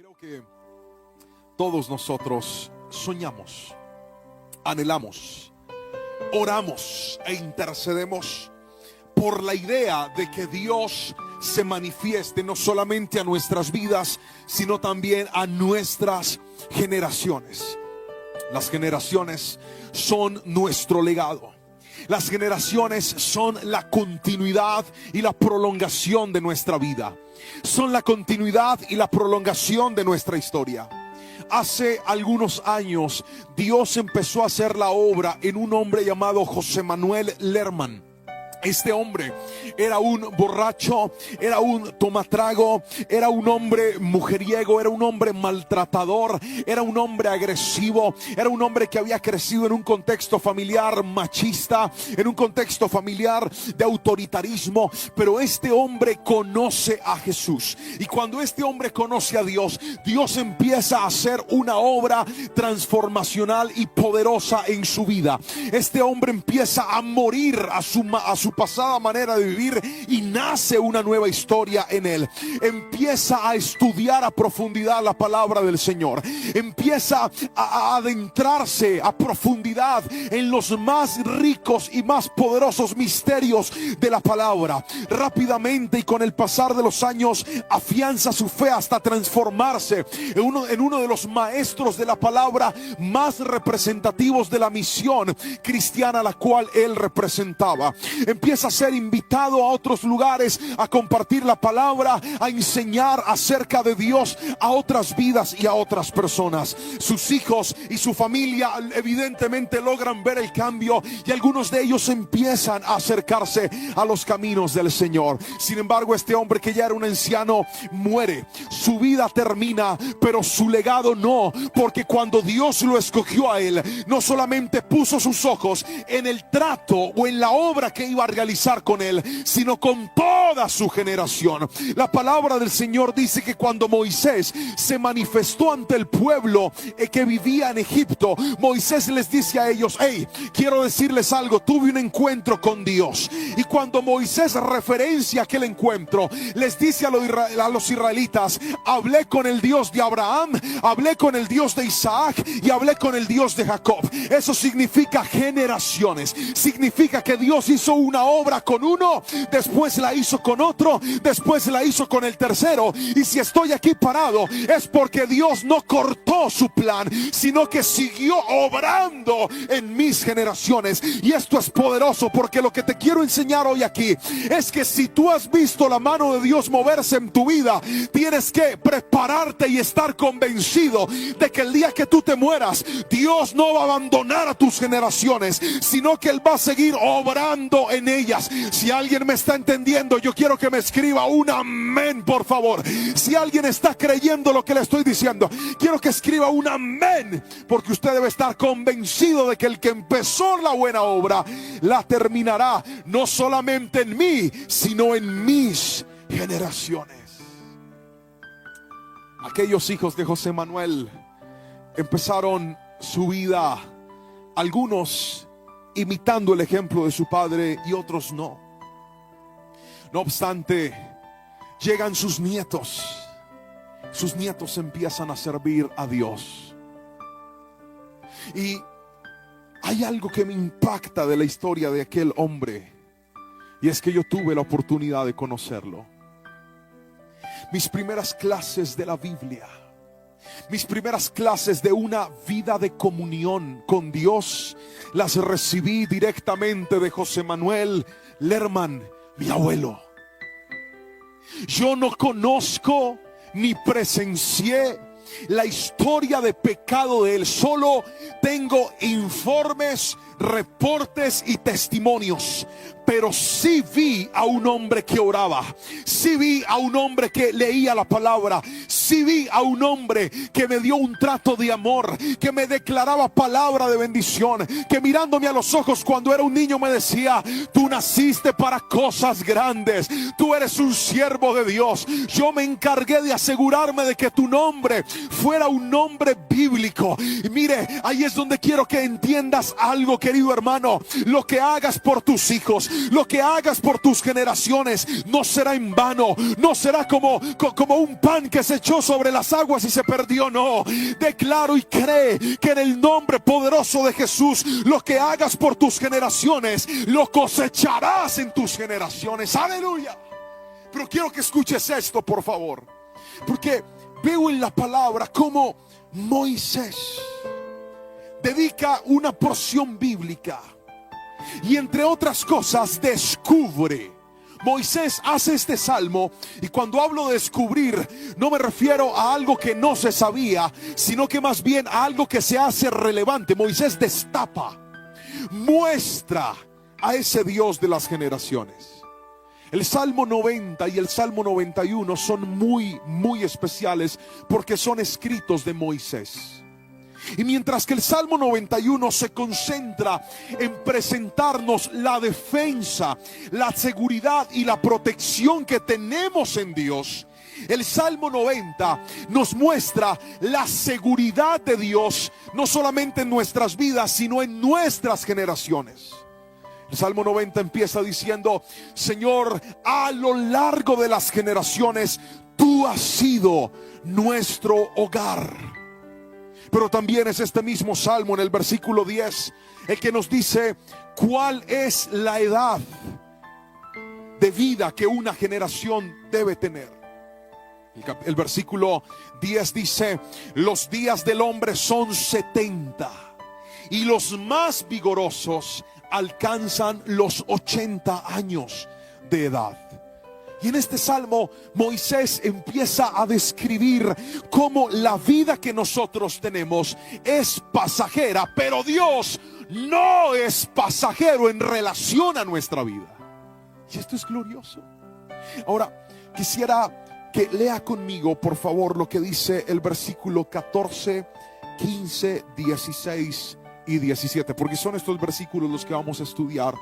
Creo que todos nosotros soñamos, anhelamos, oramos e intercedemos por la idea de que Dios se manifieste no solamente a nuestras vidas, sino también a nuestras generaciones. Las generaciones son nuestro legado. Las generaciones son la continuidad y la prolongación de nuestra vida. Son la continuidad y la prolongación de nuestra historia. Hace algunos años Dios empezó a hacer la obra en un hombre llamado José Manuel Lerman. Este hombre era un borracho, era un tomatrago, era un hombre mujeriego, era un hombre maltratador, era un hombre agresivo, era un hombre que había crecido en un contexto familiar machista, en un contexto familiar de autoritarismo. Pero este hombre conoce a Jesús, y cuando este hombre conoce a Dios, Dios empieza a hacer una obra transformacional y poderosa en su vida. Este hombre empieza a morir a su pasada manera de vivir y nace una nueva historia en él. Empieza a estudiar a profundidad la palabra del Señor. Empieza a adentrarse a profundidad en los más ricos y más poderosos misterios de la palabra. Rápidamente y con el pasar de los años afianza su fe hasta transformarse en uno de los maestros de la palabra más representativos de la misión cristiana a la cual él representaba. Empieza a ser invitado a otros lugares a compartir la palabra, a enseñar acerca de Dios a otras vidas y a otras personas. Sus hijos y su familia evidentemente logran ver el cambio, y algunos de ellos empiezan a acercarse a los caminos del Señor. Sin embargo, este hombre, que ya era un anciano, muere. Su vida termina, pero su legado no, porque cuando Dios lo escogió a él, no solamente puso sus ojos en el trato o en la obra que iba a realizar con él, sino con toda su generación. La palabra del Señor dice que cuando Moisés se manifestó ante el pueblo que vivía en Egipto, Moisés les dice a ellos: hey, quiero decirles algo, tuve un encuentro con Dios. Y cuando Moisés referencia aquel encuentro, les dice a los israelitas: hablé con el Dios de Abraham, hablé con el Dios de Isaac y hablé con el Dios de Jacob. Eso significa generaciones. Significa que Dios hizo una obra con uno, después la hizo con otro, después la hizo con el tercero. Y si estoy aquí parado, es porque Dios no cortó su plan, sino que siguió obrando en mis generaciones. Y esto es poderoso, porque lo que te quiero enseñar hoy aquí es que si tú has visto la mano de Dios moverse en tu vida, tienes que prepararte y estar convencido de que el día que tú te mueras, Dios no va a abandonar a tus generaciones, sino que Él va a seguir obrando en ellas. Si alguien me está entendiendo, yo quiero que me escriba un amén, por favor. Si alguien está creyendo lo que le estoy diciendo, quiero que escriba un amén, porque usted debe estar convencido de que el que empezó la buena obra la terminará, no solamente en mí, sino en mis generaciones. Aquellos hijos de José Manuel empezaron su vida, algunos imitando el ejemplo de su padre y otros no. No obstante, llegan sus nietos. Sus nietos empiezan a servir a Dios. Y hay algo que me impacta de la historia de aquel hombre, y es que yo tuve la oportunidad de conocerlo. Mis primeras clases de la Biblia, mis primeras clases de una vida de comunión con Dios, las recibí directamente de José Manuel Lerman, mi abuelo. Yo no conozco ni presencié la historia de pecado de él, solo tengo informes, reportes y testimonios. Pero sí vi a un hombre que oraba, sí vi a un hombre que leía la palabra, sí vi a un hombre que me dio un trato de amor, que me declaraba palabra de bendición, que mirándome a los ojos cuando era un niño me decía: tú naciste para cosas grandes, tú eres un siervo de Dios. Yo me encargué de asegurarme de que tu nombre fuera un nombre bíblico. Y mire, ahí es donde quiero que entiendas algo que querido hermano, lo que hagas por tus hijos, lo que hagas por tus generaciones, no será en vano, no será como un pan que se echó sobre las aguas y se perdió. No, declaro y cree que en el nombre poderoso de Jesús, lo que hagas por tus generaciones, lo cosecharás en tus generaciones. Aleluya. Pero quiero que escuches esto, por favor, porque veo en la palabra como Moisés dedica una porción bíblica y, entre otras cosas, descubre. Moisés hace este salmo, y cuando hablo de descubrir, no me refiero a algo que no se sabía, sino que más bien a algo que se hace relevante. Moisés destapa, muestra a ese Dios de las generaciones. El Salmo 90 y el Salmo 91 son muy especiales porque son escritos de Moisés. Y mientras que el Salmo 91 se concentra en presentarnos la defensa, la seguridad y la protección que tenemos en Dios, el Salmo 90 nos muestra la seguridad de Dios, no solamente en nuestras vidas, sino en nuestras generaciones. El Salmo 90 empieza diciendo: Señor, a lo largo de las generaciones, tú has sido nuestro hogar. Pero también es este mismo salmo, en el versículo 10, el que nos dice cuál es la edad de vida que una generación debe tener. El versículo 10 dice: los días del hombre son 70, y los más vigorosos alcanzan los 80 años de edad. Y en este salmo Moisés empieza a describir cómo la vida que nosotros tenemos es pasajera, pero Dios no es pasajero en relación a nuestra vida. Y esto es glorioso. Ahora quisiera que lea conmigo, por favor, lo que dice el versículo 14, 15, 16 y 17, porque son estos versículos los que vamos a estudiar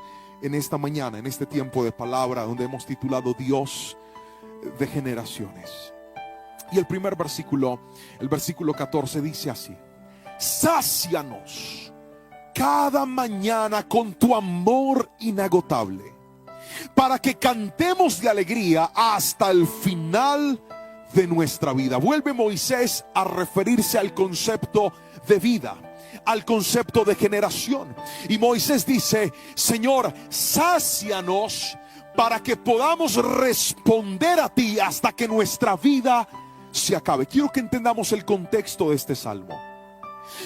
en esta mañana, en este tiempo de palabra, donde hemos titulado Dios de generaciones. Y el primer versículo, el versículo 14, dice así: sácianos cada mañana con tu amor inagotable, para que cantemos de alegría hasta el final de nuestra vida. Vuelve Moisés a referirse al concepto de vida, al concepto de generación. Y Moisés dice: Señor, sácianos para que podamos responder a ti hasta que nuestra vida se acabe. Quiero que entendamos el contexto de este salmo,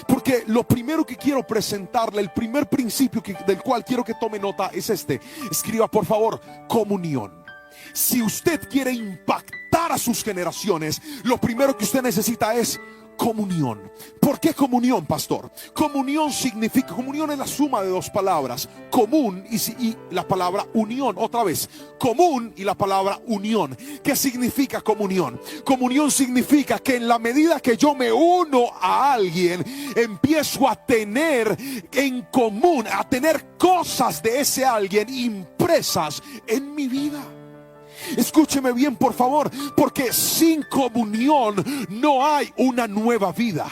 porque lo primero que quiero presentarle, el primer principio del cual quiero que tome nota es este. Escriba, por favor, comunión. Si usted quiere impactar a sus generaciones, lo primero que usted necesita es comunión. ¿Por qué comunión, pastor? Comunión significa, comunión es la suma de dos palabras, común y la palabra unión. Otra vez, común y la palabra unión. ¿Qué significa comunión? Comunión significa que en la medida que yo me uno a alguien, empiezo a tener en común, a tener cosas de ese alguien impresas en mi vida. Escúcheme bien, por favor, porque sin comunión no hay una nueva vida.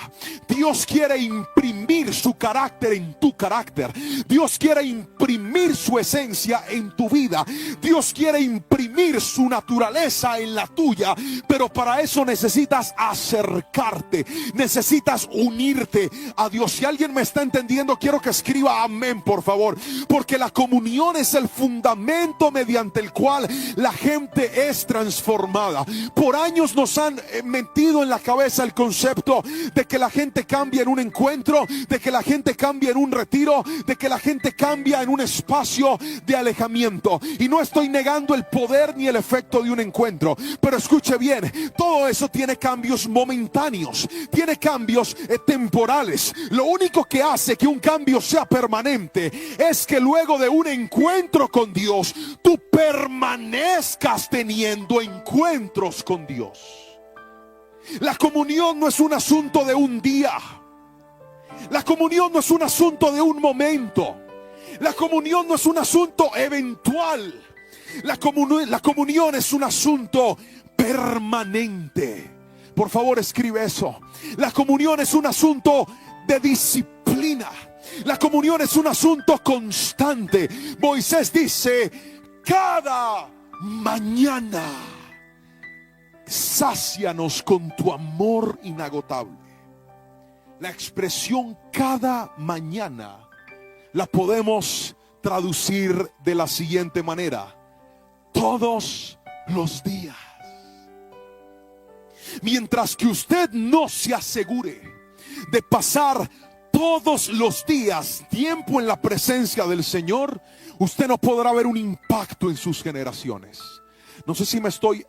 Dios quiere imprimir su carácter en tu carácter. Dios quiere imprimir su esencia en tu vida. Dios quiere imprimir su naturaleza en la tuya. Pero para eso necesitas acercarte, necesitas unirte a Dios. Si alguien me está entendiendo, quiero que escriba amén, por favor, porque la comunión es el fundamento mediante el cual la gente es transformada. Por años nos han metido en la cabeza el concepto de que la gente cambia en un encuentro, de que la gente cambia en un retiro, de que la gente cambia en un espacio de alejamiento. Y no estoy negando el poder ni el efecto de un encuentro, pero escuche bien, todo eso tiene cambios momentáneos, tiene cambios temporales. Lo único que hace que un cambio sea permanente es que luego de un encuentro con Dios, tú permanezcas teniendo encuentros con Dios. La comunión no es un asunto de un día. La comunión no es un asunto de un momento. La comunión no es un asunto eventual. La comunión es un asunto permanente. Por favor, escribe eso. La comunión es un asunto de disciplina. La comunión es un asunto constante. Moisés dice: cada mañana sácianos con tu amor inagotable. La expresión cada mañana la podemos traducir de la siguiente manera: todos los días. Mientras que usted no se asegure de pasar todos los días tiempo en la presencia del Señor, usted no podrá ver un impacto en sus generaciones. No sé si me estoy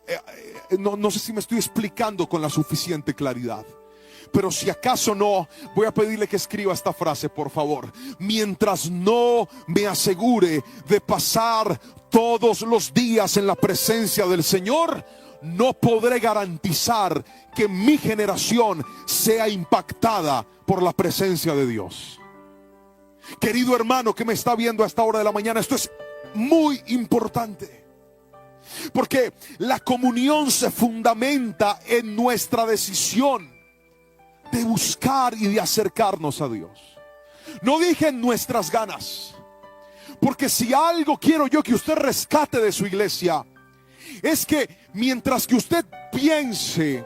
explicando con la suficiente claridad. Pero si acaso no, voy a pedirle que escriba esta frase, por favor. Mientras no me asegure de pasar todos los días en la presencia del Señor, no podré garantizar que mi generación sea impactada por la presencia de Dios. Querido hermano que me está viendo a esta hora de la mañana, esto es muy importante. Porque la comunión se fundamenta en nuestra decisión de buscar y de acercarnos a Dios. No dije en nuestras ganas, porque si algo quiero yo que usted rescate de su iglesia, es que mientras que usted piense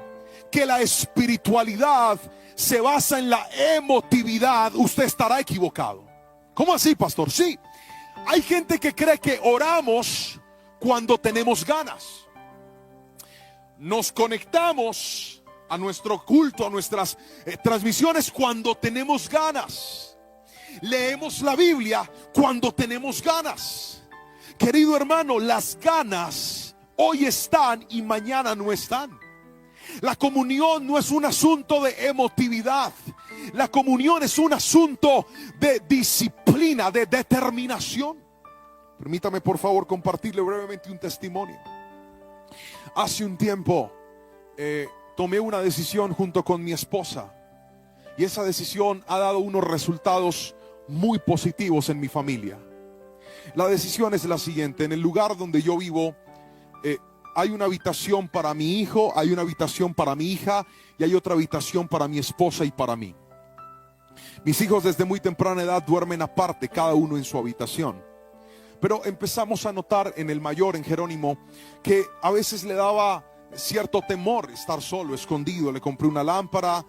que la espiritualidad se basa en la emotividad, usted estará equivocado. ¿Cómo así, pastor? Sí, hay gente que cree que oramos cuando tenemos ganas. Nos conectamos a nuestro culto, a nuestras transmisiones cuando tenemos ganas. Leemos la Biblia cuando tenemos ganas. Querido hermano, las ganas hoy están y mañana no están. La comunión no es un asunto de emotividad. La comunión es un asunto de disciplina, de determinación. Permítame por favor compartirle brevemente un testimonio. Hace un tiempo tomé una decisión junto con mi esposa, y esa decisión ha dado unos resultados muy positivos en mi familia. La decisión es la siguiente: en el lugar donde yo vivo hay una habitación para mi hijo, hay una habitación para mi hija y hay otra habitación para mi esposa y para mí. Mis hijos desde muy temprana edad duermen aparte, cada uno en su habitación. Pero empezamos a notar en el mayor, en Jerónimo, que a veces le daba cierto temor estar solo, escondido. Le compré una lámpara,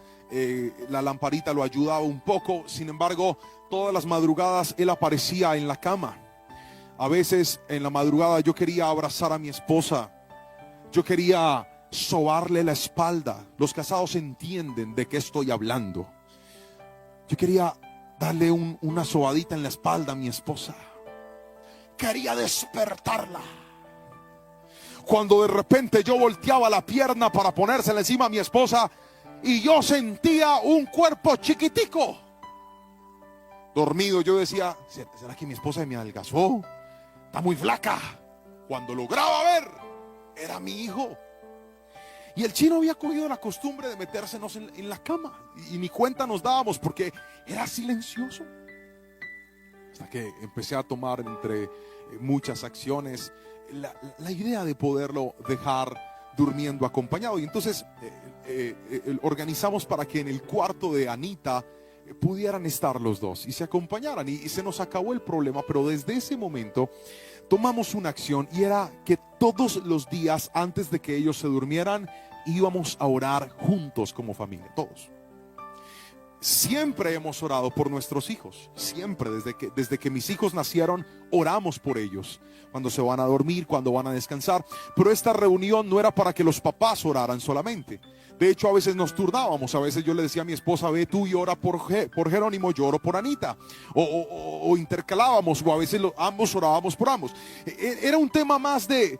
la lamparita lo ayudaba un poco. Sin embargo, todas las madrugadas él aparecía en la cama. A veces en la madrugada yo quería abrazar a mi esposa, yo quería sobarle la espalda. Los casados entienden de qué estoy hablando. Yo quería darle una sobadita en la espalda a mi esposa. Quería despertarla. Cuando de repente yo volteaba la pierna para ponérsela encima a mi esposa y yo sentía un cuerpo chiquitico dormido, yo decía: ¿será que mi esposa me adelgazó? Está muy flaca. Cuando lograba ver, era mi hijo. Y el chino había cogido la costumbre de metérsenos en la cama y ni cuenta nos dábamos porque era silencioso. Hasta que empecé a tomar, entre muchas acciones, la idea de poderlo dejar durmiendo acompañado. Y entonces organizamos para que en el cuarto de Anita pudieran estar los dos y se acompañaran, y se nos acabó el problema. Pero desde ese momento tomamos una acción, y era que todos los días antes de que ellos se durmieran íbamos a orar juntos como familia, todos. Siempre hemos orado por nuestros hijos, siempre, desde que mis hijos nacieron, oramos por ellos, cuando se van a dormir, cuando van a descansar. Pero esta reunión no era para que los papás oraran solamente. De hecho, a veces nos turnábamos. A veces yo le decía a mi esposa: ve tú y ora por Jerónimo, yo oro por Anita. O intercalábamos, o a veces ambos orábamos por ambos. Era un tema más de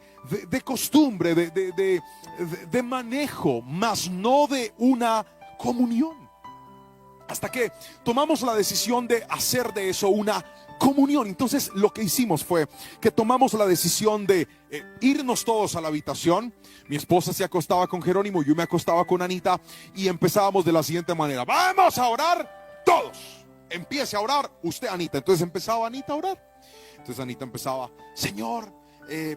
costumbre, de manejo, más no de una comunión. Hasta que tomamos la decisión de hacer de eso una comunión. Entonces lo que hicimos fue que tomamos la decisión de irnos todos a la habitación. Mi esposa se acostaba con Jerónimo, yo me acostaba con Anita, y empezábamos de la siguiente manera: vamos a orar todos. Empiece a orar usted, Anita. Entonces empezaba Anita a orar. Entonces Anita empezaba: Señor,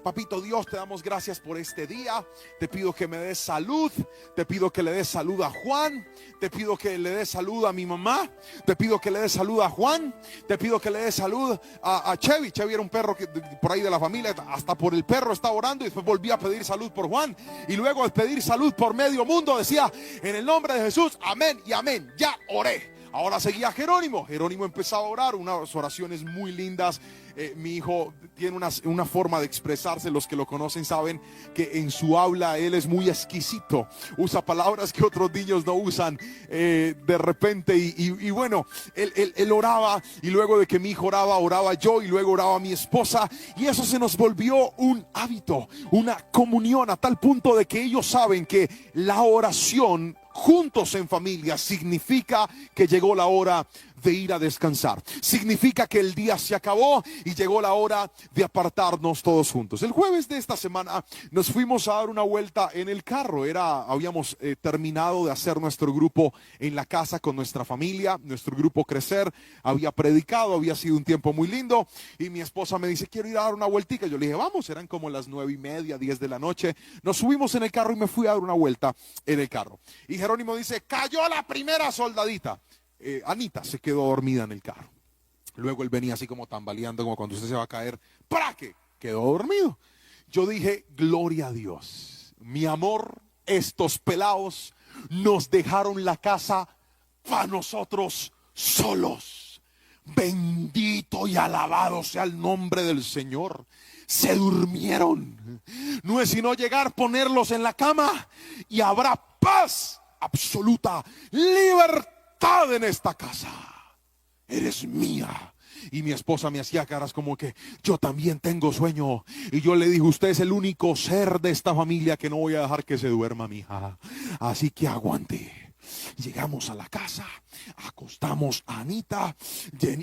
papito Dios, te damos gracias por este día. Te pido que me des salud. Te pido que le des salud a Juan. Te pido que le des salud a mi mamá. Te pido que le des salud a Juan. Te pido que le des salud a Chevy. Chevy era un perro que, por ahí de la familia. Hasta por el perro estaba orando. Y después volví a pedir salud por Juan. Y luego al pedir salud por medio mundo decía: en el nombre de Jesús, amén y amén. Ya oré. Ahora seguía Jerónimo. Jerónimo empezaba a orar unas oraciones muy lindas. Mi hijo tiene una forma de expresarse. Los que lo conocen saben que en su habla él es muy exquisito. Usa palabras que otros niños no usan de repente. Y bueno, él oraba. Y luego de que mi hijo oraba yo. Y luego oraba mi esposa. Y eso se nos volvió un hábito, una comunión, a tal punto de que ellos saben que la oración juntos en familia significa que llegó la hora de ir a descansar. Significa que el día se acabó y llegó la hora de apartarnos todos juntos. El jueves de esta semana nos fuimos a dar una vuelta en el carro. Habíamos terminado de hacer nuestro grupo en la casa con nuestra familia, nuestro grupo Crecer. Había predicado, había sido un tiempo muy lindo. Y mi esposa me dice: quiero ir a dar una vueltica. Yo le dije: vamos. Eran como las 9:30, 10 de la noche. Nos subimos en el carro y me fui a dar una vuelta en el carro. Y Jerónimo dice: cayó la primera soldadita. Anita se quedó dormida en el carro. Luego él venía así como tambaleando, como cuando usted se va a caer. ¡Para qué! Quedó dormido. Yo dije: gloria a Dios. Mi amor, estos pelados nos dejaron la casa para nosotros solos. Bendito y alabado sea el nombre del Señor. Se durmieron. No es sino llegar, ponerlos en la cama y habrá paz absoluta, libertad en esta casa. Eres mía. Y mi esposa me hacía caras como que yo también tengo sueño. Y yo le dije: usted es el único ser de esta familia que no voy a dejar que se duerma, mija. Así que aguante. Llegamos a la casa, acostamos a Anita.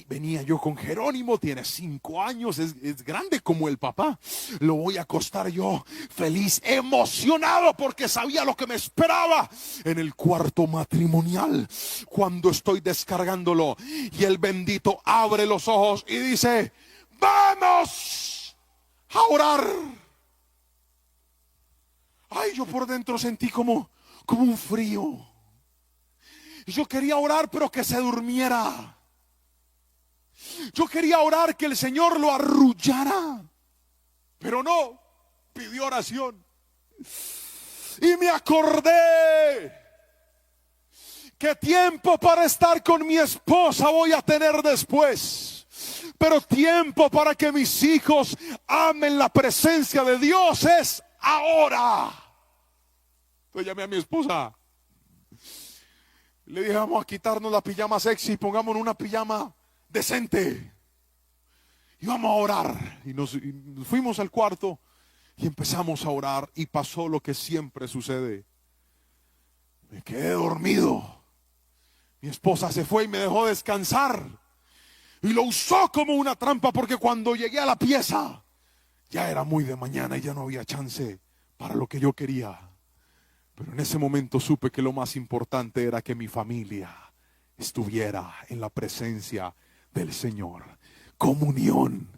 Venía yo con Jerónimo, tiene 5 años, es grande como el papá. Lo voy a acostar yo, feliz, emocionado, porque sabía lo que me esperaba en el cuarto matrimonial. Cuando estoy descargándolo y el bendito abre los ojos y dice: vamos a orar. Ay, yo por dentro sentí como un frío. Yo quería orar, pero que se durmiera. Yo quería orar, que el Señor lo arrullara. Pero no, pidió oración. Y me acordé que tiempo para estar con mi esposa voy a tener después. Pero tiempo para que mis hijos amen la presencia de Dios es ahora. Entonces llamé a mi esposa. Le dije: vamos a quitarnos la pijama sexy, pongámonos una pijama decente y vamos a orar. Y nos fuimos al cuarto y empezamos a orar. Y pasó lo que siempre sucede: me quedé dormido. Mi esposa se fue y me dejó descansar. Y lo usó como una trampa, porque cuando llegué a la pieza ya era muy de mañana y ya no había chance para lo que yo quería. Pero en ese momento supe que lo más importante era que mi familia estuviera en la presencia del Señor. Comunión.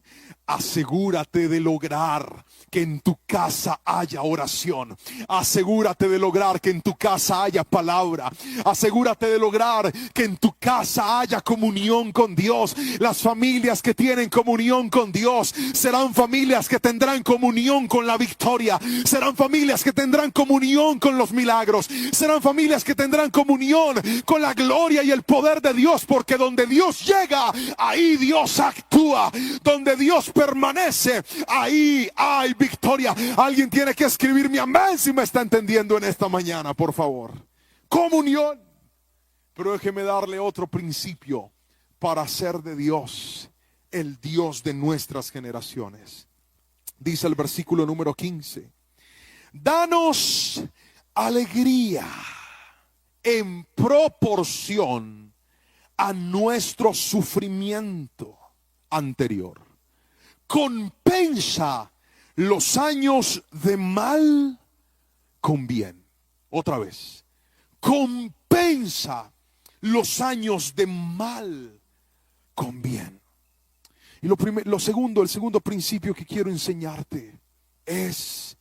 Asegúrate de lograr que en tu casa haya oración. Asegúrate de lograr que en tu casa haya palabra. Asegúrate de lograr que en tu casa haya comunión con Dios. Las familias que tienen comunión con Dios serán familias que tendrán comunión con la victoria. Serán familias que tendrán comunión con los milagros. Serán familias que tendrán comunión con la gloria y el poder de Dios. Porque donde Dios llega, ahí Dios actúa. Donde Dios permanece, ahí hay victoria. Alguien tiene que escribirme amén si me está entendiendo en esta mañana, por favor. Comunión. Pero déjeme darle otro principio para hacer de Dios el Dios de nuestras generaciones. Dice el versículo número 15: danos alegría en proporción a nuestro sufrimiento anterior. Compensa los años de mal con bien. Otra vez. Compensa los años de mal con bien. Y el segundo principio que quiero enseñarte es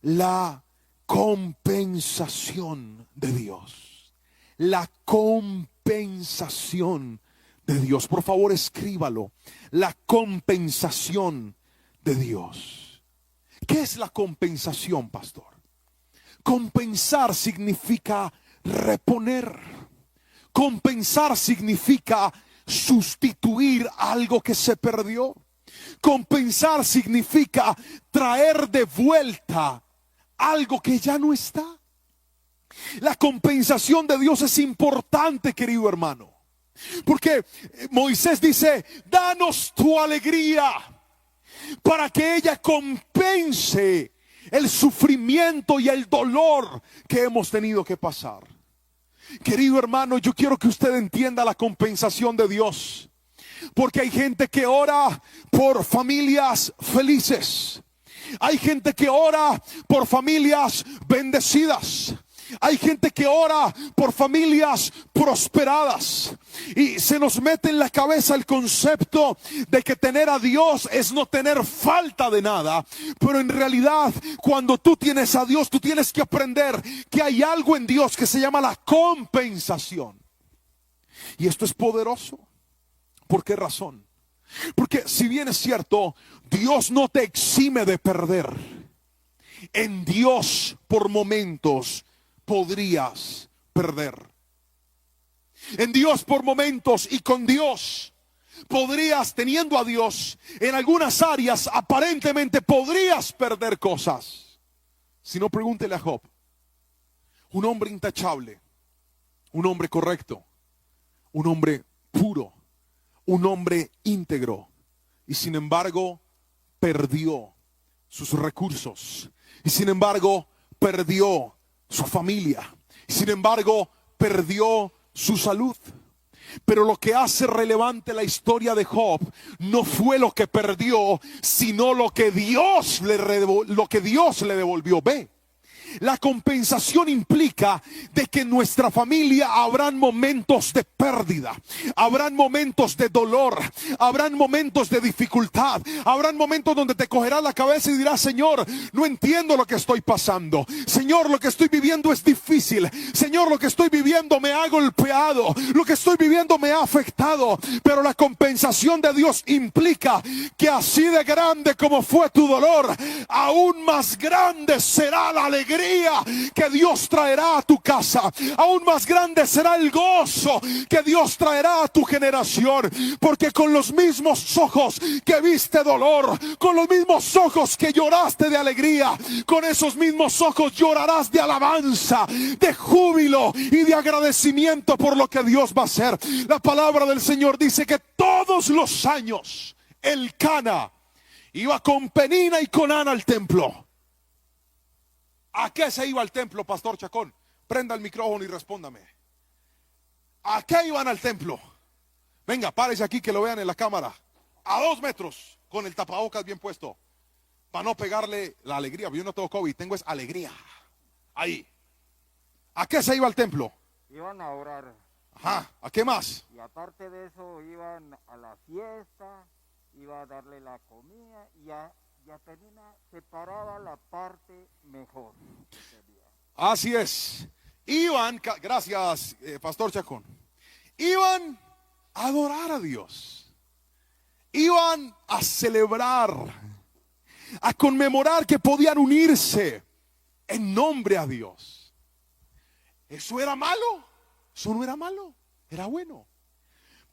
la compensación de Dios. La compensación de Dios. Por favor, escríbalo. La compensación de Dios. ¿Qué es la compensación, pastor? Compensar significa reponer. Compensar significa sustituir algo que se perdió. Compensar significa traer de vuelta algo que ya no está. La compensación de Dios es importante, querido hermano, porque Moisés dice: danos tu alegría, para que ella compense el sufrimiento y el dolor que hemos tenido que pasar. Querido hermano, yo quiero que usted entienda la compensación de Dios, porque hay gente que ora por familias felices. Hay gente que ora por familias bendecidas. Hay gente que ora por familias prosperadas. Y se nos mete en la cabeza el concepto de que tener a Dios es no tener falta de nada. Pero en realidad, cuando tú tienes a Dios, tú tienes que aprender que hay algo en Dios que se llama la compensación. Y esto es poderoso. ¿Por qué razón? Porque si bien es cierto, Dios no te exime de perder. En Dios, por momentos, podrías perder. En Dios por momentos y con Dios podrías, teniendo a Dios, en algunas áreas aparentemente podrías perder cosas. Si no, pregúntele a Job. Un hombre intachable, un hombre correcto, un hombre puro, un hombre íntegro, y sin embargo perdió sus recursos, y sin embargo perdió su familia, y sin embargo perdió su salud. Pero lo que hace relevante la historia de Job no fue lo que perdió, sino lo que Dios le devolvió. Ve, la compensación implica de que en nuestra familia habrán momentos de pérdida, habrán momentos de dolor, habrán momentos de dificultad, habrán momentos donde te cogerás la cabeza y dirás: Señor, no entiendo lo que estoy pasando. Señor, lo que estoy viviendo es difícil. Señor, lo que estoy viviendo me ha golpeado, lo que estoy viviendo me ha afectado. Pero la compensación de Dios implica que así de grande como fue tu dolor, aún más grande será la alegría que Dios traerá a tu casa. Aún más grande será el gozo que Dios traerá a tu generación, porque con los mismos ojos que viste dolor, con los mismos ojos que lloraste de alegría, con esos mismos ojos llorarás de alabanza, de júbilo y de agradecimiento por lo que Dios va a hacer. La palabra del Señor dice que todos los años el Cana iba con Penina y con Ana al templo. ¿A qué se iba al templo, Pastor Chacón? Prenda el micrófono y respóndame. ¿A qué iban al templo? Venga, párese aquí que lo vean en la cámara. A 2 metros, con el tapabocas bien puesto, para no pegarle la alegría. Yo no tengo COVID, tengo es alegría. Ahí. ¿A qué se iba al templo? Iban a orar. Ajá. ¿A qué más? Y aparte de eso, iban a la fiesta, iba a darle la comida y a Penina separaba la parte mejor. Así es. Iban, gracias, Pastor Chacón. Iban a adorar a Dios. Iban a celebrar, a conmemorar que podían unirse en nombre a Dios. ¿Eso era malo? Eso no era malo, era bueno.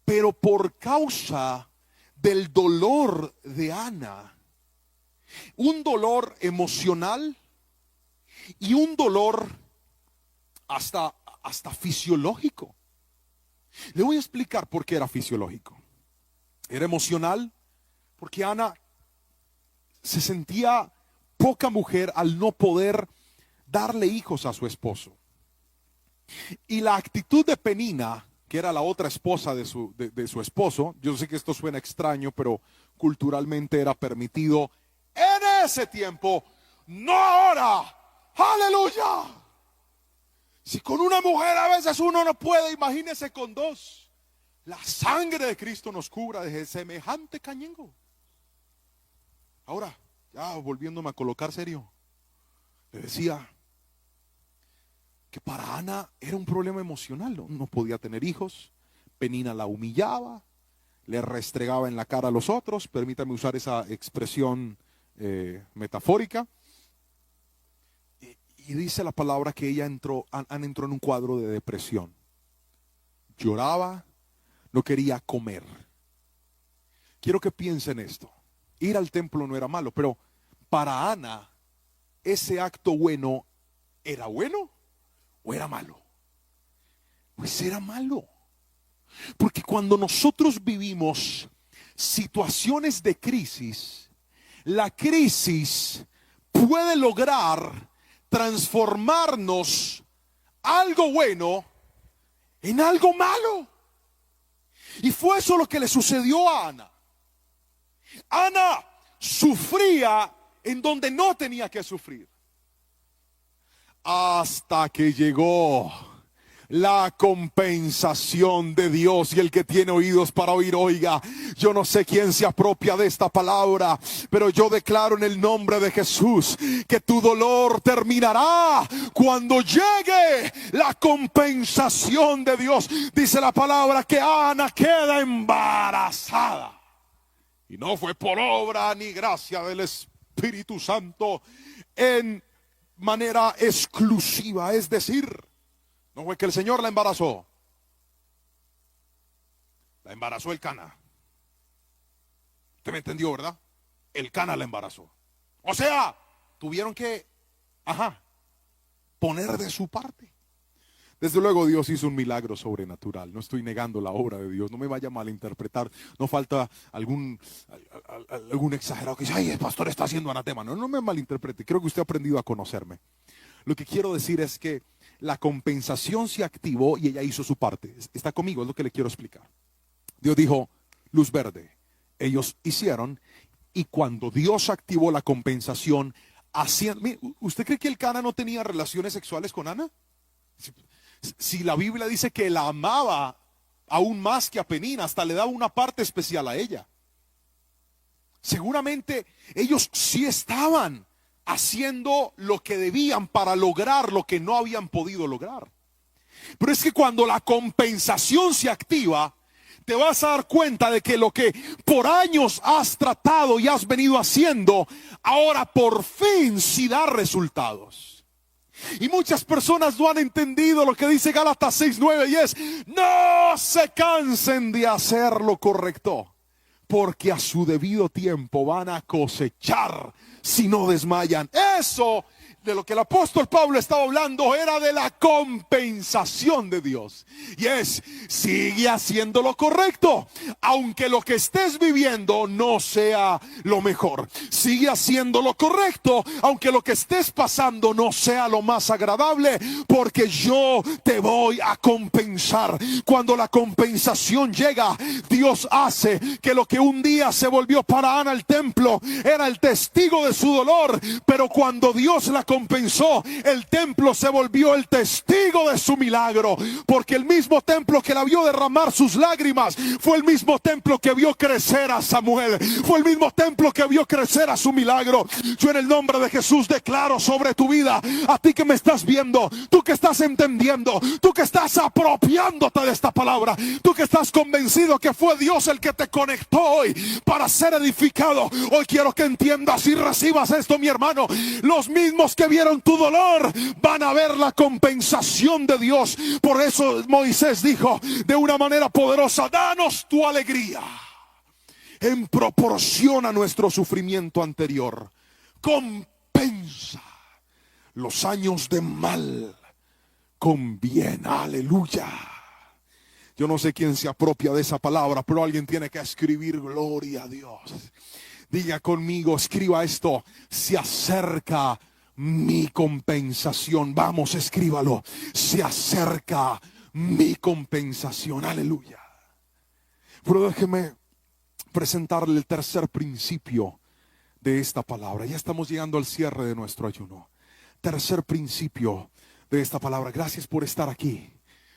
Pero por causa del dolor de Ana, un dolor emocional y un dolor hasta fisiológico. Le voy a explicar por qué era fisiológico. Era emocional porque Ana se sentía poca mujer al no poder darle hijos a su esposo. Y la actitud de Penina, que era la otra esposa de su esposo, yo sé que esto suena extraño, pero culturalmente era permitido en ese tiempo, no ahora. ¡Aleluya! Si con una mujer a veces uno no puede, imagínese con 2. la sangre de Cristo nos cubra de semejante cañengo. Ahora, ya volviéndome a colocar serio, le decía que para Ana era un problema emocional, no podía tener hijos. Penina la humillaba, le restregaba en la cara a los otros, permítame usar esa expresión metafórica. Y dice la palabra que ella entró en un cuadro de depresión. Lloraba, no quería comer. Quiero que piensen esto. Ir al templo no era malo, pero para Ana, ese acto bueno, ¿era bueno o era malo? Pues era malo. Porque cuando nosotros vivimos situaciones de crisis, la crisis puede lograr transformarnos algo bueno en algo malo. Y fue eso lo que le sucedió a Ana. Ana sufría en donde no tenía que sufrir, hasta que llegó la compensación de Dios. Y el que tiene oídos para oír, oiga. Yo no sé quién se apropia de esta palabra, pero yo declaro en el nombre de Jesús que tu dolor terminará cuando llegue la compensación de Dios. Dice la palabra que Ana queda embarazada. Y no fue por obra ni gracia del Espíritu Santo en manera exclusiva. Es decir, no fue que el Señor la embarazó. La embarazó el Cana. Usted me entendió, ¿verdad? El Cana la embarazó. O sea, tuvieron que, poner de su parte. Desde luego Dios hizo un milagro sobrenatural. No estoy negando la obra de Dios. No me vaya a malinterpretar. No falta algún exagerado que dice, ay, el pastor está haciendo anatema. No me malinterprete. Creo que usted ha aprendido a conocerme. Lo que quiero decir es que la compensación se activó y ella hizo su parte. Está conmigo, es lo que le quiero explicar. Dios dijo, luz verde. Ellos hicieron, y cuando Dios activó la compensación, ¿usted cree que el Cana no tenía relaciones sexuales con Ana? Si la Biblia dice que la amaba aún más que a Penina, hasta le daba una parte especial a ella. Seguramente ellos sí estaban haciendo lo que debían para lograr lo que no habían podido lograr. Pero es que cuando la compensación se activa, te vas a dar cuenta de que lo que por años has tratado y has venido haciendo, ahora por fin sí da resultados. Y muchas personas no han entendido lo que dice Gálatas 6:9, y es: no se cansen de hacer lo correcto, porque a su debido tiempo van a cosechar si no desmayan. Eso de lo que el apóstol Pablo estaba hablando era de la compensación de Dios. Y es, sigue haciendo lo correcto, aunque lo que estés viviendo no sea lo mejor. Sigue haciendo lo correcto, aunque lo que estés pasando no sea lo más agradable, porque yo te voy a compensar. Cuando la compensación llega, Dios hace que lo que un día se volvió para Ana el templo, era el testigo de su dolor, pero cuando Dios la compensó, el templo se volvió el testigo de su milagro, porque el mismo templo que la vio derramar sus lágrimas fue el mismo templo que vio crecer a Samuel, fue el mismo templo que vio crecer a su milagro. Yo en el nombre de Jesús declaro sobre tu vida, a ti que me estás viendo, tú que estás entendiendo, tú que estás apropiándote de esta palabra, tú que estás convencido que fue Dios el que te conectó hoy para ser edificado, hoy quiero que entiendas y recibas esto, mi hermano. Los mismos que vieron tu dolor van a ver la compensación de Dios. Por eso Moisés dijo de una manera poderosa: danos tu alegría en proporción a nuestro sufrimiento anterior. Compensa los años de mal con bien. Aleluya. Yo no sé quién se apropia de esa palabra, pero alguien tiene que escribir gloria a Dios. Diga conmigo, escriba esto: se acerca mi compensación. Vamos, escríbalo: se acerca mi compensación. Aleluya. Pero déjeme presentarle el tercer principio de esta palabra. Ya estamos llegando al cierre de nuestro ayuno. Tercer principio de esta palabra. Gracias por estar aquí.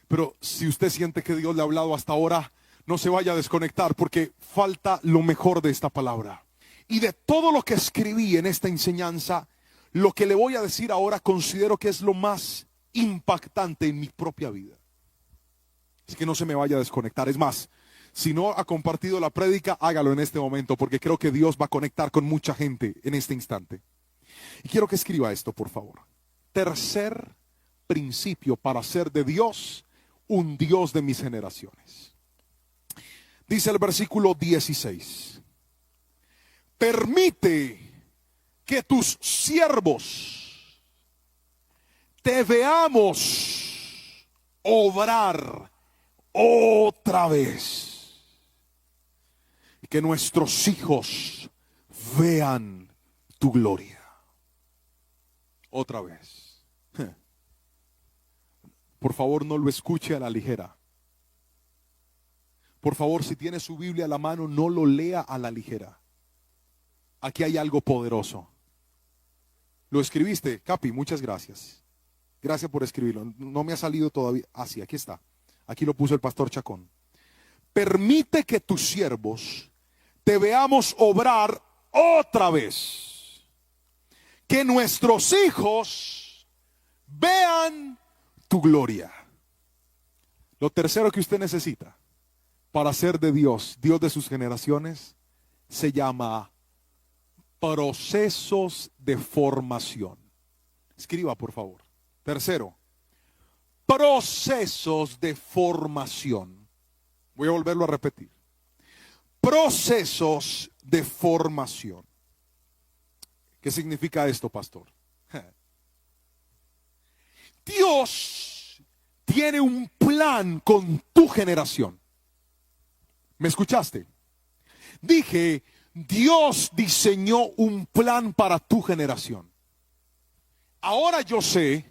Pero si usted siente que Dios le ha hablado hasta ahora, No se vaya a desconectar porque falta lo mejor de esta palabra. Y de todo lo que escribí en esta enseñanza, lo que le voy a decir ahora considero que es lo más impactante en mi propia vida. Así que no se me vaya a desconectar. Es más, si no ha compartido la prédica, hágalo en este momento, porque creo que Dios va a conectar con mucha gente en este instante. Y quiero que escriba esto, por favor. Tercer principio para hacer de Dios un Dios de mis generaciones. Dice el versículo 16. Permite que tus siervos te veamos obrar otra vez. Y que nuestros hijos vean tu gloria. Otra vez. Por favor, no lo escuche a la ligera. Por favor, si tiene su Biblia a la mano, no lo lea a la ligera. Aquí hay algo poderoso. ¿Lo escribiste, Capi? Muchas gracias. Gracias por escribirlo. No me ha salido todavía. Ah, sí, aquí está. Aquí lo puso el pastor Chacón. Permite que tus siervos te veamos obrar otra vez. Que nuestros hijos vean tu gloria. Lo tercero que usted necesita para ser de Dios, Dios de sus generaciones, se llama procesos de formación. Escriba, por favor. Tercero, procesos de formación. Voy a volverlo a repetir. Procesos de formación. ¿Qué significa esto, pastor? Dios tiene un plan con tu generación. ¿Me escuchaste? Dije, Dios diseñó un plan para tu generación. Ahora yo sé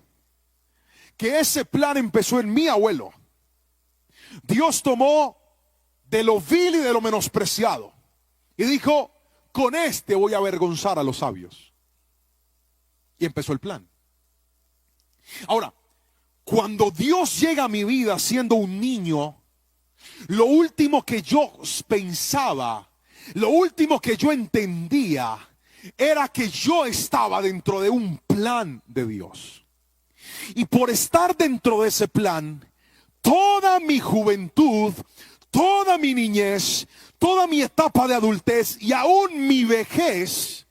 que ese plan empezó en mi abuelo. Dios tomó de lo vil y de lo menospreciado y dijo, con este voy a avergonzar a los sabios. Y empezó el plan. Ahora, cuando Dios llega a mi vida siendo un niño, lo último que yo pensaba, lo último que yo entendía, era que yo estaba dentro de un plan de Dios. Y por estar dentro de ese plan, toda mi juventud, toda mi niñez, toda mi etapa de adultez y aún mi vejez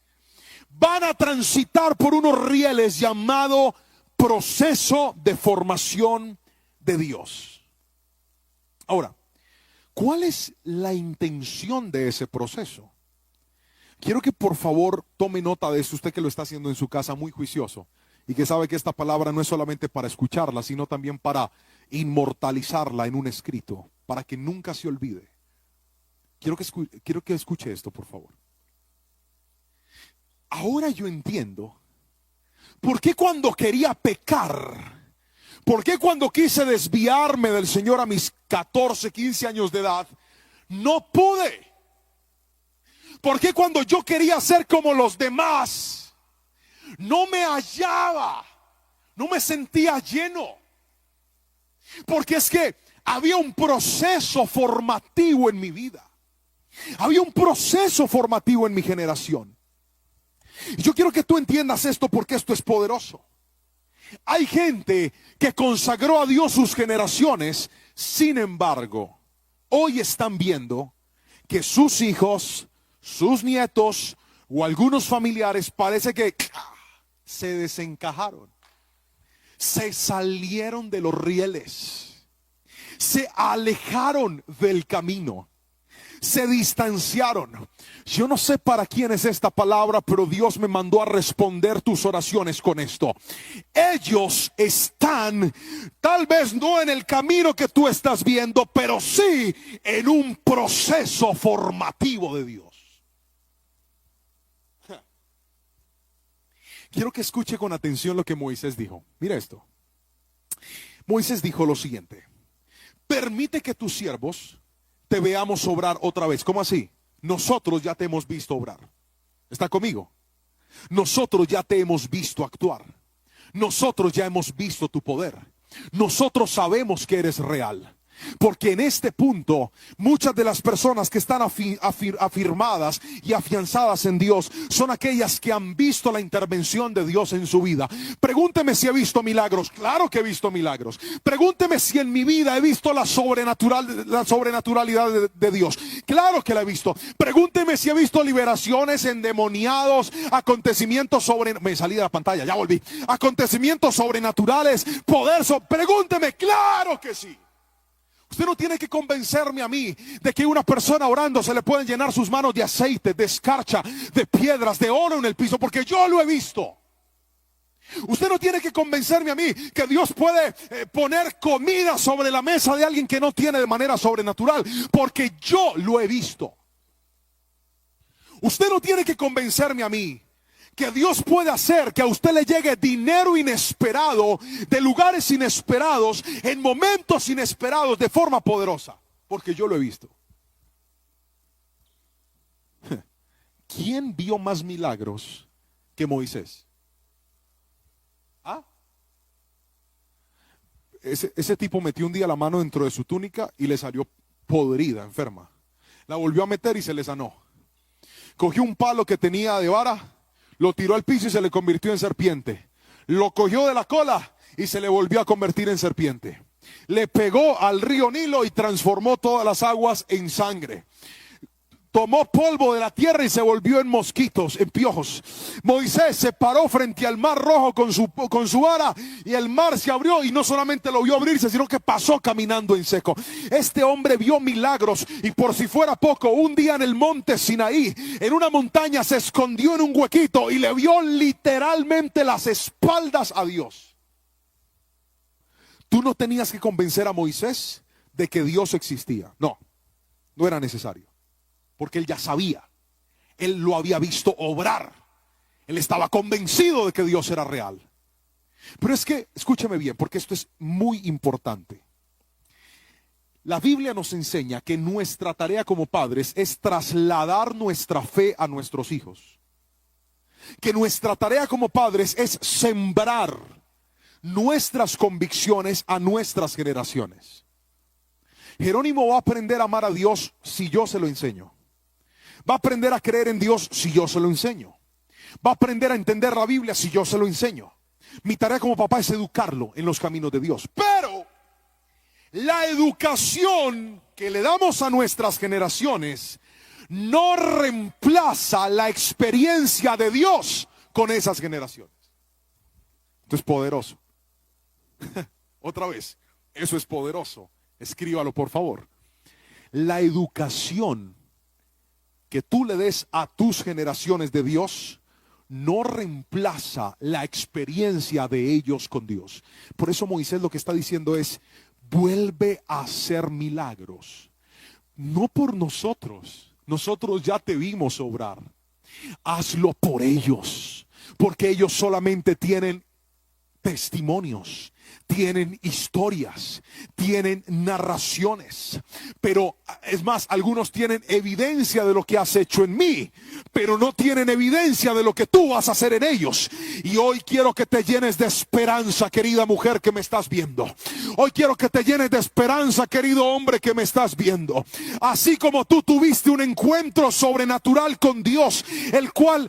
van a transitar por unos rieles llamado proceso de formación de Dios. Ahora, ¿cuál es la intención de ese proceso? Quiero que por favor tome nota de eso, usted que lo está haciendo en su casa muy juicioso y que sabe que esta palabra no es solamente para escucharla, sino también para inmortalizarla en un escrito, para que nunca se olvide. Quiero que escuche esto, por favor. Ahora yo entiendo por qué cuando quería pecar, por qué cuando quise desviarme del Señor a mis 14, 15 años de edad, no pude. ¿Por qué cuando yo quería ser como los demás, no me hallaba, no me sentía lleno? Porque es que había un proceso formativo en mi vida. Había un proceso formativo en mi generación. Y yo quiero que tú entiendas esto porque esto es poderoso. Hay gente que consagró a Dios sus generaciones, sin embargo, hoy están viendo que sus hijos, sus nietos o algunos familiares parece que se desencajaron, se salieron de los rieles, se alejaron del camino, se distanciaron. Yo no sé para quién es esta palabra, pero Dios me mandó a responder tus oraciones con esto. Ellos están, tal vez no en el camino que tú estás viendo, pero sí en un proceso formativo de Dios. Quiero que escuche con atención lo que Moisés dijo. Mira esto. Moisés dijo lo siguiente: permite que tus siervos te veamos obrar otra vez. ¿Cómo así? Nosotros ya te hemos visto obrar. ¿Está conmigo? Nosotros ya te hemos visto actuar. Nosotros ya hemos visto tu poder. Nosotros sabemos que eres real. Porque en este punto, muchas de las personas que están afirmadas y afianzadas en Dios son aquellas que han visto la intervención de Dios en su vida. Pregúnteme si he visto milagros. Claro que he visto milagros. Pregúnteme si en mi vida he visto la sobrenaturalidad de Dios. Claro que la he visto. Pregúnteme si he visto liberaciones, endemoniados, acontecimientos me salí de la pantalla, ya volví. Acontecimientos sobrenaturales, poder. Pregúnteme, claro que sí. Usted no tiene que convencerme a mí de que una persona orando se le pueden llenar sus manos de aceite, de escarcha, de piedras, de oro en el piso, porque yo lo he visto. Usted no tiene que convencerme a mí que Dios puede poner comida sobre la mesa de alguien que no tiene de manera sobrenatural, porque yo lo he visto. Usted no tiene que convencerme a mí que Dios puede hacer que a usted le llegue dinero inesperado, de lugares inesperados, en momentos inesperados, de forma poderosa, porque yo lo he visto. ¿Quién vio más milagros que Moisés? ¿Ah? Ese tipo metió un día la mano dentro de su túnica y le salió podrida, enferma. La volvió a meter y se le sanó. Cogió un palo que tenía de vara, lo tiró al piso y se le convirtió en serpiente. Lo cogió de la cola y se le volvió a convertir en serpiente. Le pegó al río Nilo y transformó todas las aguas en sangre. Tomó polvo de la tierra y se volvió en mosquitos, en piojos. Moisés se paró frente al mar rojo con su vara y el mar se abrió, y no solamente lo vio abrirse, sino que pasó caminando en seco. Este hombre vio milagros, y por si fuera poco, un día en el monte Sinaí, en una montaña, se escondió en un huequito y le vio literalmente las espaldas a Dios. Tú no tenías que convencer a Moisés de que Dios existía. No era necesario. Porque él ya sabía, él lo había visto obrar, él estaba convencido de que Dios era real. Pero es que, escúcheme bien, porque esto es muy importante. La Biblia nos enseña que nuestra tarea como padres es trasladar nuestra fe a nuestros hijos. Que nuestra tarea como padres es sembrar nuestras convicciones a nuestras generaciones. Jerónimo va a aprender a amar a Dios si yo se lo enseño. Va a aprender a creer en Dios si yo se lo enseño. Va a aprender a entender la Biblia si yo se lo enseño. Mi tarea como papá es educarlo en los caminos de Dios. Pero la educación que le damos a nuestras generaciones no reemplaza la experiencia de Dios con esas generaciones. Esto es poderoso. Otra vez, eso es poderoso. Escríbalo, por favor. La educación que tú le des a tus generaciones de Dios no reemplaza la experiencia de ellos con Dios. Por eso Moisés lo que está diciendo es: vuelve a hacer milagros. No por nosotros. Nosotros ya te vimos obrar. Hazlo por ellos. Porque ellos solamente tienen testimonios, tienen historias, tienen narraciones, pero es más, algunos tienen evidencia de lo que has hecho en mí, pero no tienen evidencia de lo que tú vas a hacer en ellos. Y hoy quiero que te llenes de esperanza, querida mujer que me estás viendo. Hoy quiero que te llenes de esperanza, querido hombre que me estás viendo. Así como tú tuviste un encuentro sobrenatural con Dios, el cual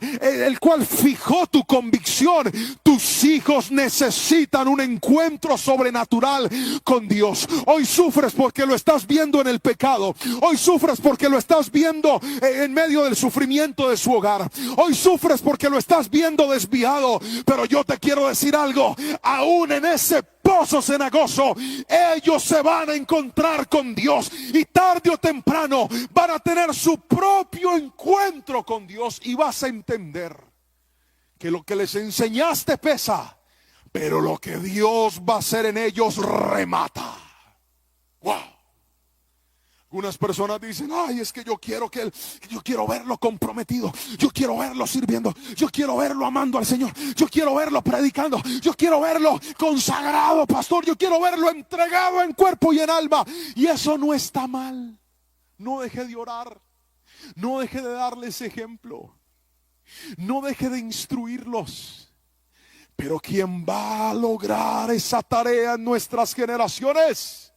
fijó tu convicción, tus hijos necesitan un encuentro sobrenatural con Dios. Hoy sufres porque lo estás viendo en el pecado. Hoy sufres porque lo estás viendo en medio del sufrimiento de su hogar. Hoy sufres porque lo estás viendo desviado. Pero yo te quiero decir algo: aún en ese pozo cenagoso, ellos se van a encontrar con Dios, y tarde o temprano van a tener su propio encuentro con Dios, y vas a entender que lo que les enseñaste pesa, pero lo que Dios va a hacer en ellos remata. Wow. Algunas personas dicen: ay, es que yo quiero verlo comprometido, yo quiero verlo sirviendo, yo quiero verlo amando al Señor, yo quiero verlo predicando, yo quiero verlo consagrado, pastor, yo quiero verlo entregado en cuerpo y en alma. Y eso no está mal. No deje de orar, no deje de darles ejemplo, no deje de instruirlos. Pero quien va a lograr esa tarea en nuestras generaciones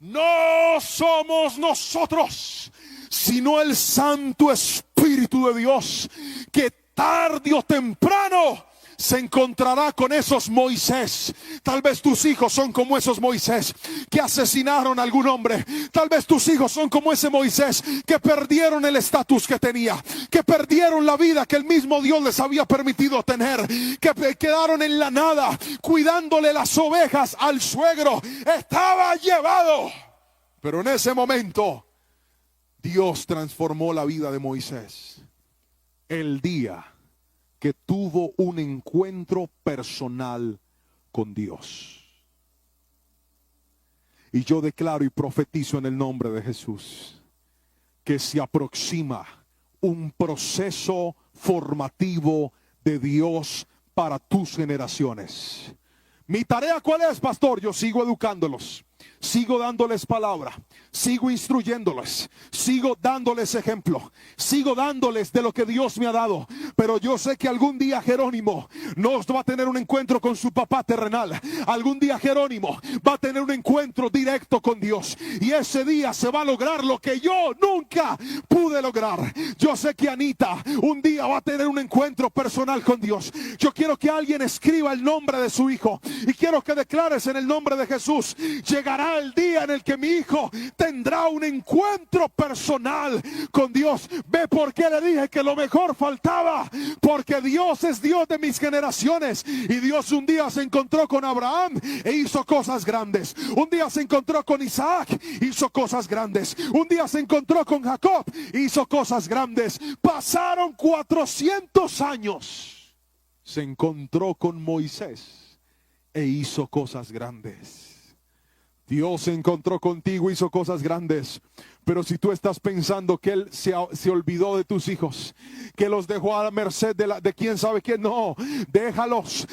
No somos nosotros, sino el Santo Espíritu de Dios, que tarde o temprano se encontrará con esos Moisés. Tal vez tus hijos son como esos Moisés que asesinaron a algún hombre. Tal vez tus hijos son como ese Moisés que perdieron el estatus que tenía, que perdieron la vida que el mismo Dios les había permitido tener, que quedaron en la nada cuidándole las ovejas al suegro. Estaba llevado. Pero en ese momento Dios transformó la vida de Moisés. El día que tuvo un encuentro personal con Dios. Y yo declaro y profetizo en el nombre de Jesús que se aproxima un proceso formativo de Dios para tus generaciones. Mi tarea, ¿cuál es, pastor? Yo sigo educándolos, sigo dándoles palabra, sigo instruyéndoles, sigo dándoles ejemplo, sigo dándoles de lo que Dios me ha dado. Pero yo sé que algún día Jerónimo no va a tener un encuentro con su papá terrenal. Algún día Jerónimo va a tener un encuentro directo con Dios, y ese día se va a lograr lo que yo nunca pude lograr. Yo sé que Anita un día va a tener un encuentro personal con Dios. Yo quiero que alguien escriba el nombre de su hijo, y quiero que declares en el nombre de Jesús: llegará el día en el que mi hijo tendrá un encuentro personal con Dios. Ve por qué le dije que lo mejor faltaba, porque Dios es Dios de mis generaciones. Y Dios un día se encontró con Abraham e hizo cosas grandes. Un día se encontró con Isaac, hizo cosas grandes. Un día se encontró con Jacob, hizo cosas grandes. Pasaron 400 años, se encontró con Moisés e hizo cosas grandes. Dios se encontró contigo, hizo cosas grandes. Pero si tú estás pensando que Él se olvidó de tus hijos, que los dejó a la merced de quién sabe quién, no, déjalos,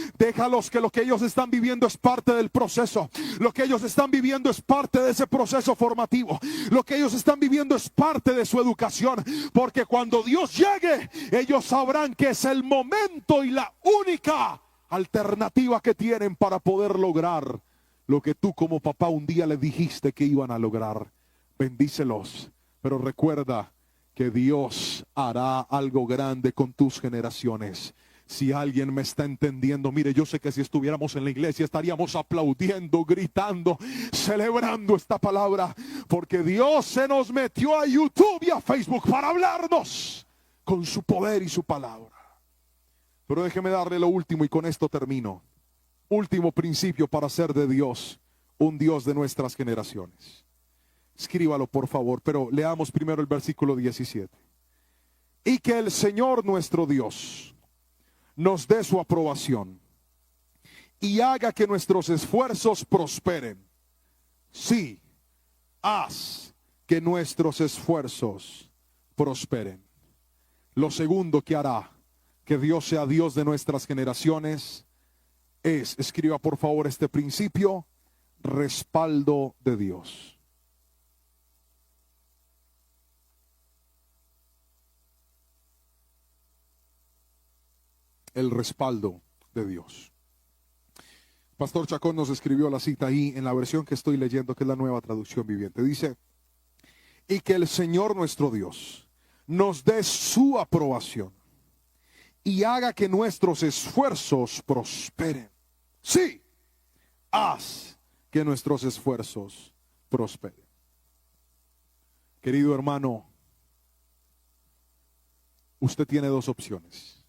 que lo que ellos están viviendo es parte del proceso. Lo que ellos están viviendo es parte de ese proceso formativo. Lo que ellos están viviendo es parte de su educación. Porque cuando Dios llegue, ellos sabrán que es el momento y la única alternativa que tienen para poder lograr lo que tú como papá un día le dijiste que iban a lograr. Bendícelos, pero recuerda que Dios hará algo grande con tus generaciones. Si alguien me está entendiendo, mire, yo sé que si estuviéramos en la iglesia estaríamos aplaudiendo, gritando, celebrando esta palabra, porque Dios se nos metió a YouTube y a Facebook para hablarnos con su poder y su palabra. Pero déjeme darle lo último y con esto termino. Último principio para hacer de Dios un Dios de nuestras generaciones. Escríbalo por favor, pero leamos primero el versículo 17. Y que el Señor nuestro Dios nos dé su aprobación y haga que nuestros esfuerzos prosperen. Sí, haz que nuestros esfuerzos prosperen. Lo segundo que hará que Dios sea Dios de nuestras generaciones es, escriba por favor este principio: respaldo de Dios. El respaldo de Dios. Pastor Chacón nos escribió la cita ahí en la versión que estoy leyendo, que es la Nueva Traducción Viviente. Dice: y que el Señor nuestro Dios nos dé su aprobación y haga que nuestros esfuerzos prosperen. Sí, haz que nuestros esfuerzos prosperen. Querido hermano, usted tiene dos opciones.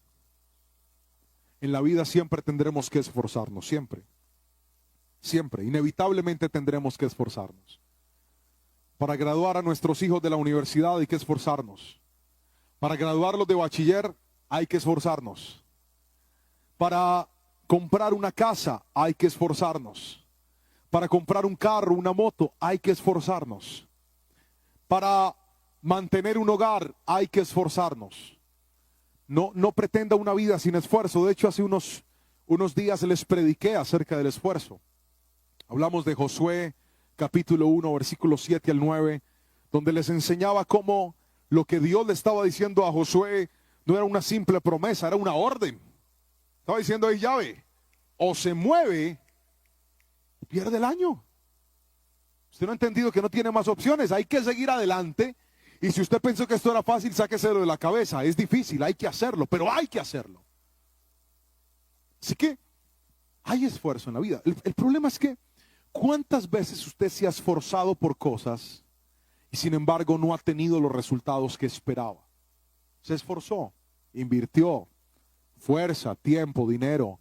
En la vida siempre tendremos que esforzarnos, siempre, inevitablemente tendremos que esforzarnos. Para graduar a nuestros hijos de la universidad hay que esforzarnos. Para graduarlos de bachiller hay que esforzarnos. Para comprar una casa hay que esforzarnos. Para comprar un carro, una moto, hay que esforzarnos. Para mantener un hogar hay que esforzarnos. No pretenda una vida sin esfuerzo. De hecho, hace unos días les prediqué acerca del esfuerzo. Hablamos de Josué, capítulo 1, versículos 7 al 9, donde les enseñaba cómo lo que Dios le estaba diciendo a Josué no era una simple promesa, era una orden. Estaba diciendo ahí, llave, o se mueve, o pierde el año. Usted no ha entendido que no tiene más opciones. Hay que seguir adelante. Y si usted pensó que esto era fácil, sáqueselo de la cabeza. Es difícil, hay que hacerlo, pero hay que hacerlo. Así que hay esfuerzo en la vida. El problema es que ¿cuántas veces usted se ha esforzado por cosas y sin embargo no ha tenido los resultados que esperaba? Se esforzó, invirtió fuerza, tiempo, dinero,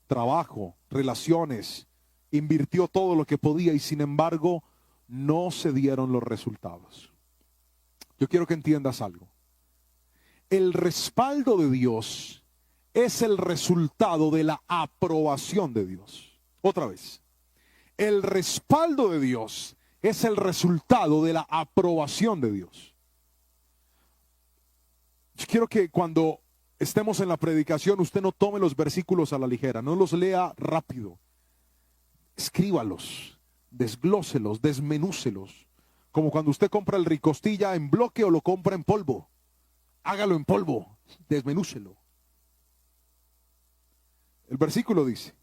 trabajo, relaciones, invirtió todo lo que podía y sin embargo no se dieron los resultados. Yo quiero que entiendas algo. El respaldo de Dios es el resultado de la aprobación de Dios. Otra vez. El respaldo de Dios es el resultado de la aprobación de Dios. Yo quiero que cuando estemos en la predicación usted no tome los versículos a la ligera, no los lea rápido. Escríbalos, desglóselos, desmenúcelos. Como cuando usted compra el ricostilla en bloque o lo compra en polvo. Hágalo en polvo, desmenúcelo. El versículo dice: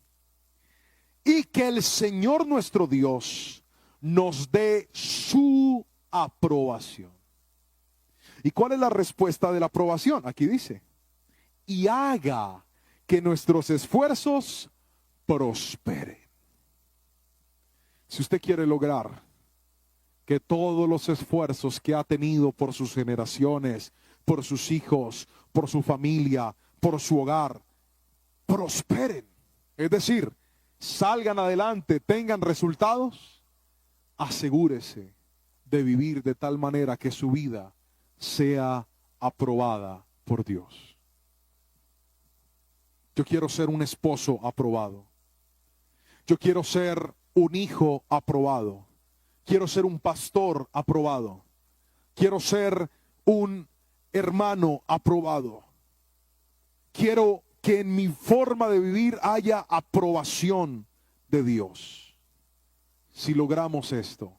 y que el Señor nuestro Dios nos dé su aprobación. ¿Y cuál es la respuesta de la aprobación? Aquí dice: y haga que nuestros esfuerzos prosperen. Si usted quiere lograr que todos los esfuerzos que ha tenido por sus generaciones, por sus hijos, por su familia, por su hogar, prosperen, es decir, salgan adelante, tengan resultados, asegúrese de vivir de tal manera que su vida sea aprobada por Dios. Yo quiero ser un esposo aprobado. Yo quiero ser un hijo aprobado. Quiero ser un pastor aprobado. Quiero ser un hermano aprobado. Quiero que en mi forma de vivir haya aprobación de Dios. Si logramos esto,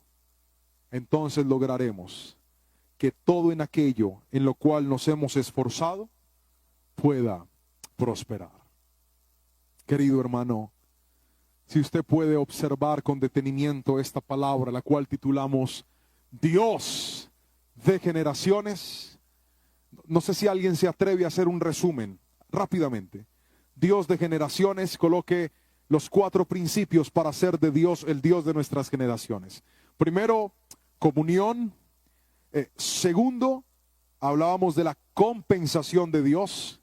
entonces lograremos que todo en aquello en lo cual nos hemos esforzado pueda prosperar. Querido hermano, si usted puede observar con detenimiento esta palabra, la cual titulamos Dios de generaciones. No sé si alguien se atreve a hacer un resumen rápidamente. Dios de generaciones, coloque los 4 principios para hacer de Dios el Dios de nuestras generaciones. Primero, comunión. Segundo, hablábamos de la compensación de Dios.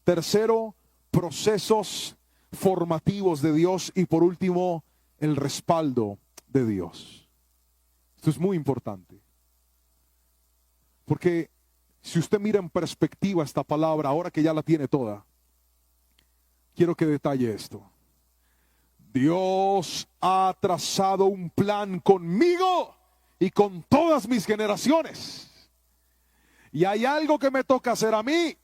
Tercero, procesos formativos de Dios. Y por último, el respaldo de Dios. Esto es muy importante. Porque si usted mira en perspectiva esta palabra, ahora que ya la tiene toda, quiero que detalle esto. Dios ha trazado un plan conmigo y con todas mis generaciones. Y hay algo que me toca hacer a mí,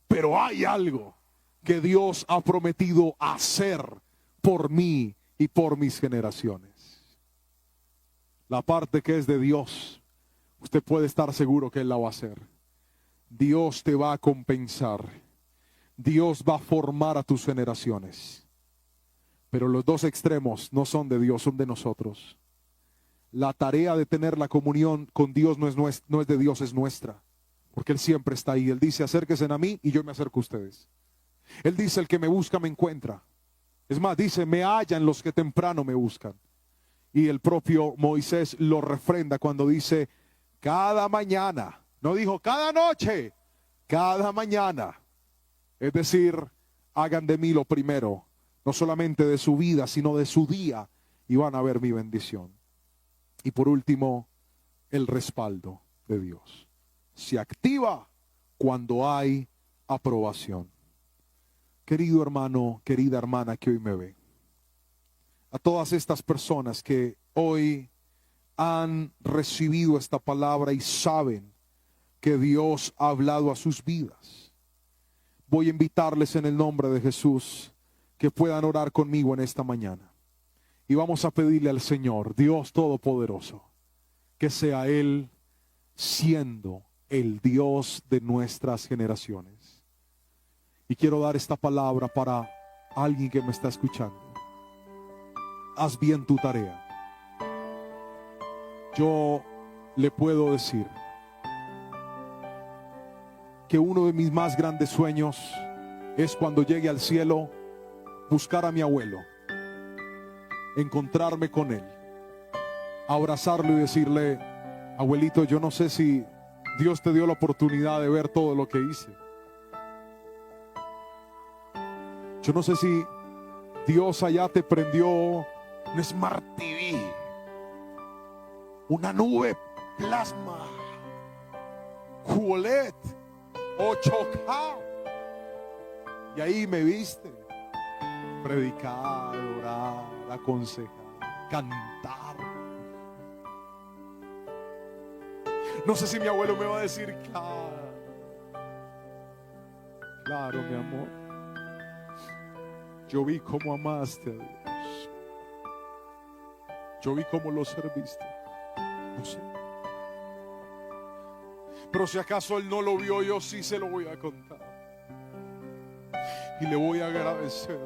pero hay algo que Dios ha prometido hacer por mí y por mis generaciones. La parte que es de Dios, usted puede estar seguro que Él la va a hacer. Dios te va a compensar. Dios va a formar a tus generaciones. Pero los dos extremos no son de Dios, son de nosotros. La tarea de tener la comunión con Dios no es de Dios, es nuestra. Porque Él siempre está ahí. Él dice: acérquense a mí y yo me acerco a ustedes. Él dice: el que me busca me encuentra. Es más, dice: me hallan los que temprano me buscan. Y el propio Moisés lo refrenda cuando dice: cada mañana. No dijo cada noche, cada mañana. Es decir, hagan de mí lo primero, no solamente de su vida, sino de su día, y van a ver mi bendición. Y por último, el respaldo de Dios. Se activa cuando hay aprobación. Querido hermano, querida hermana que hoy me ve, a todas estas personas que hoy han recibido esta palabra y saben que Dios ha hablado a sus vidas, voy a invitarles en el nombre de Jesús que puedan orar conmigo en esta mañana. Y vamos a pedirle al Señor, Dios Todopoderoso, que sea Él siendo el Dios de nuestras generaciones. Y quiero dar esta palabra para alguien que me está escuchando. Haz bien tu tarea. Yo le puedo decir que uno de mis más grandes sueños es cuando llegue al cielo buscar a mi abuelo, encontrarme con él, abrazarlo y decirle: abuelito, yo no sé si Dios te dio la oportunidad de ver todo lo que hice. Yo no sé si Dios allá te prendió un Smart TV, una nube plasma, QLED, 8K, y ahí me viste predicar, orar, aconsejar, cantar. No sé si mi abuelo me va a decir: claro, mi amor, yo vi cómo amaste a Dios, yo vi cómo lo serviste. No sé, pero si acaso él no lo vio, yo sí se lo voy a contar y le voy a agradecer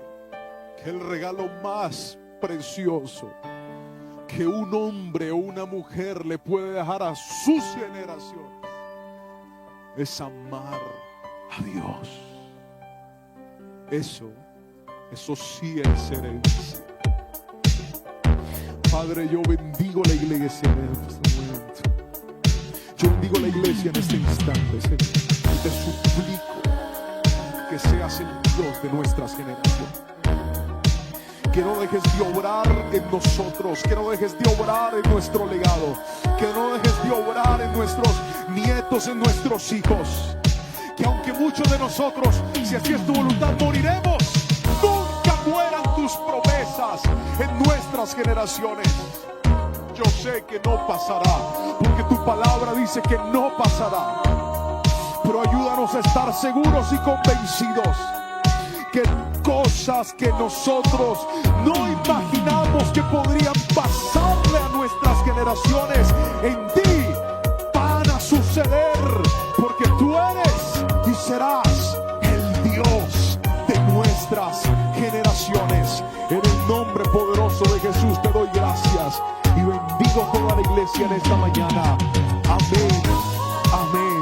que el regalo más precioso que un hombre o una mujer le puede dejar a sus generaciones es amar a Dios. Eso sí es herencia. Padre, yo bendigo la iglesia en este momento. Yo bendigo la iglesia en este instante, Señor, y te suplico que seas el Dios de nuestras generaciones. Que no dejes de obrar en nosotros, que no dejes de obrar en nuestro legado, que no dejes de obrar en nuestros nietos, en nuestros hijos. Que aunque muchos de nosotros, si así es tu voluntad, moriremos, nunca mueran tus promesas en nuestras generaciones. Yo sé que no pasará, porque tu palabra dice que no pasará. Pero ayúdanos a estar seguros y convencidos que cosas que nosotros no imaginamos que podrían pasarle a nuestras generaciones, en ti van a suceder, porque tú eres y serás el Dios de nuestras generaciones. En el nombre poderoso de Jesús te doy gracias y bendigo toda la iglesia en esta mañana. Amén, amén.